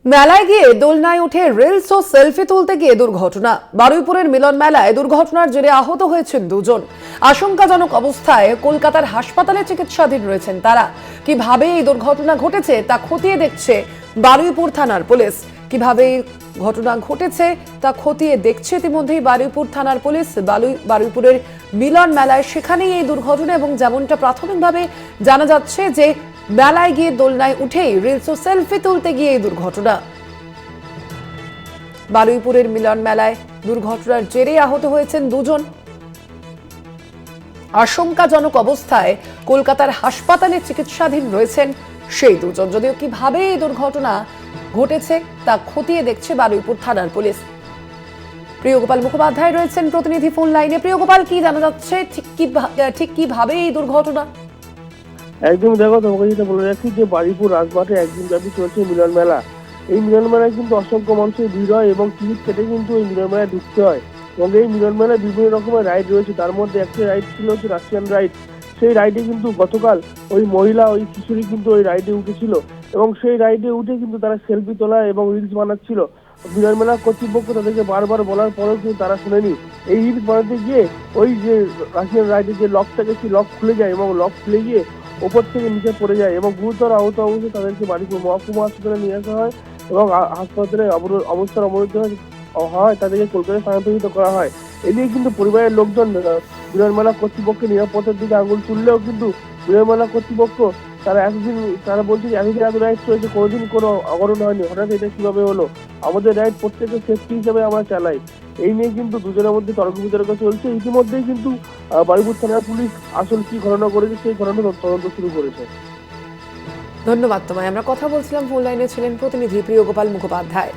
মেলায় গিয়ে দোলনায় উঠে রিলস ও সেলফি তুলতে গিয়ে দুর্ঘটনা। বারুইপুরের মিলন মেলায় দুর্ঘটনার জেরে আহত হয়েছেন দুজন। আশঙ্কাজনক অবস্থায় কলকাতার হাসপাতালে চিকিৎসাধীন রয়েছেন তারা। কিভাবে এই দুর্ঘটনা ঘটেছে তা খতিয়ে দেখছে বারুইপুর থানার পুলিশ। কিভাবে এই ঘটনা ঘটেছে তা খতিয়ে দেখছে ইতিমধ্যেই বারুইপুর থানার পুলিশ। বারুইপুরের মিলন মেলায় সেখানেই এই দুর্ঘটনা, এবং যেমনটা প্রাথমিকভাবে জানা যাচ্ছে যে মেলায় গিয়ে দোলনায় উঠেই রিলস ও সেলফি তুলতে গিয়ে এই দুর্ঘটনা। বারুইপুরের মিলন মেলায় দুর্ঘটনার জেরে আহত হয়েছেন দুজন। আশঙ্কাজনক অবস্থায় কলকাতার হাসপাতালে চিকিৎসাধীন রয়েছেন সেই দুজন। যদিও কিভাবে এই দুর্ঘটনা ঘটেছে তা খতিয়ে দেখছে বারুইপুর থানার পুলিশ। প্রিয়গোপাল মুখোপাধ্যায় রয়েছেন প্রতিনিধি ফোন লাইনে। প্রিয়গোপাল, কি জানা যাচ্ছে, ঠিক কিভাবে এই দুর্ঘটনা? একদম দেখো, তোমাকে যেটা বলে রাখি যে বারুইপুর রাজমাঠে একদিন ব্যাপী চলছে মিলন মেলা। এই মিলন মেলায় কিন্তু অসংখ্য মানুষের ভিড় হয় এবং টিকিট কেটে কিন্তু এই মিলন মেলায় ঢুকতে হয়। এবং এই মিলন মেলায় বিভিন্ন রকমের রাইড রয়েছে, তার মধ্যে একটি রাইড ছিল হচ্ছে রাশিয়ান রাইড। সেই রাইডে কিন্তু গতকাল ওই মহিলা, ওই কিশোরী কিন্তু ওই রাইডে উঠেছিল এবং সেই রাইডে উঠে কিন্তু তারা সেলফি তোলা এবং রিলস বানাচ্ছিল। মিলন মেলা কর্তৃপক্ষ তাদেরকে বারবার বলার পরেও কিন্তু তারা শুনেনি। এই রিলস বানাতে গিয়ে ওই যে রাশিয়ান রাইডের যে লক থাকে সেই লক খুলে যায় এবং লক খুলে গিয়ে ওপর থেকে নিচে পড়ে যায় এবং গুরুতর আহত অবস্থায় তাদেরকে বারুইপুর মহকুমা হাসপাতালে নিয়ে আসা হয় এবং হাসপাতালে অবস্থার অবনতি হয়, তাদেরকে কলকাতায় স্থানান্তরিত করা হয়। এ নিয়ে কিন্তু পরিবারের লোকজন মিলন মেলা কর্তৃপক্ষের নিরাপত্তার দিকে আঙুল তুললেও কিন্তু মিলন মেলা কর্তৃপক্ষ তারা বলছে যে এতদিন এত রাইড চলেছে, কোনোদিন কোনো অঘটন হয়নি, হঠাৎ এটা কিভাবে হলো? আমাদের রাইড প্রত্যেকের সেফটি হিসেবে আমরা চালাই। এই নিয়ে কিন্তু দুজনের মধ্যে তর্ক বিতর্ক চলছে। ইতিমধ্যেই কিন্তু বারুইপুর থানার পুলিশ আসল কি ঘটনা করেছে সেই ঘটনা তদন্ত শুরু করেছে। ধন্যবাদ তোমায়। আমরা কথা বলছিলাম, ফোন লাইনে ছিলেন প্রতিনিধি প্রিয়গোপাল মুখোপাধ্যায়।